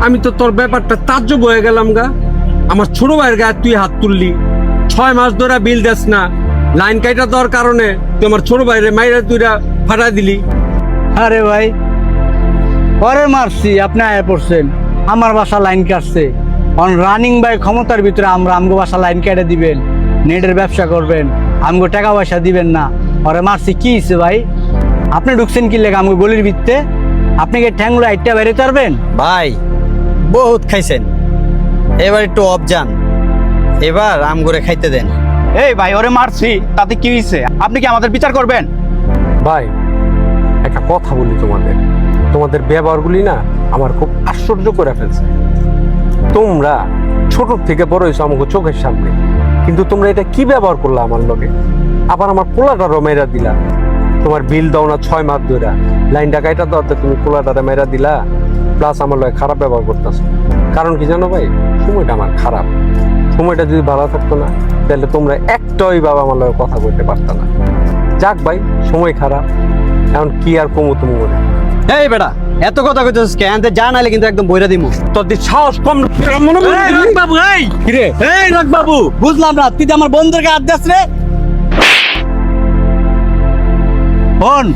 আমি তো তোর ব্যাপারটা তাজ্জব হয়ে গেলাম গা। আমার ছোট ভাইয়ের গায়ে তুই হাত তুললি, 6 মাস ধরে বিল দেস না, লাইন কাইটা দেওয়ার কারণে তুই আমার ছোট ভাইরে মাইরা তুইরা ফাটাই দিলি। আরে ভাই, পরে মারছি, আপনি আয়া পড়ছেন, আমার বাসা লাইন কাটছে। অন রানিং বাই ক্ষমতার ভিতরে আমরা আমগো বাসা লাইন কেটে দিবেন, নেটের ব্যবসা করবেন, আমগো টাকা পয়সা দিবেন না। পরে মারছি কি হয়েছে ভাই? আপনি ঢুকছেন কি লেগে আমগো গলির ভিত্তে? আপনি কি ঠ্যাংগুলো আইটটা বেড়ে পারবেন? ভাই বহুত খাইছেন, এবার একটু অফ যান, এবার আম করে খাইতে দেন। এই ভাই, ওরে মারছি, তাতে কি হয়েছে? আপনি কি আমাদের বিচার করবেন? ভাই একটা কথা বলি তোমাদের ব্যবহারগুলি না আমার খুব আশ্চর্য করে ফেলছে। তোমরা ছোট থেকে বড় হয়েছো আমাকে চোখের সামনে, কিন্তু তোমরা এটা কি ব্যবহার করলা আমার লগে? আবার আমার পোলাটারও মেয়েরা দিলা। তোমার বিল দাও না 6 মাস ধরে, লাইনটা কাইটা দেওয়াতে তুমি পোলাটারে মেয়েরা দিলা, প্লাস আমার লগে খারাপ ব্যবহার করতেছো। কারণ কি জানো ভাই, সময়টা আমার খারাপ। সময়টা যদি ভালো থাকতো না, তাহলে তোমরা একটাই বাবা আমার লগে কথা বলতে পারতো না। যাক ভাই, সময় খারাপ, এখন কি আর কমু তুমি বলে। এই বেটা, এত কথা কইতেছিস কেন? যা নাইলে কিন্তু একদম বইরা দিমু। তোদের সাহস কম মনে বাবু, এই কিরে? এই রাখ বাবু, বুঝলাম না, তুই তো আমার বন্ধুকে হাত দাস রে। ফোন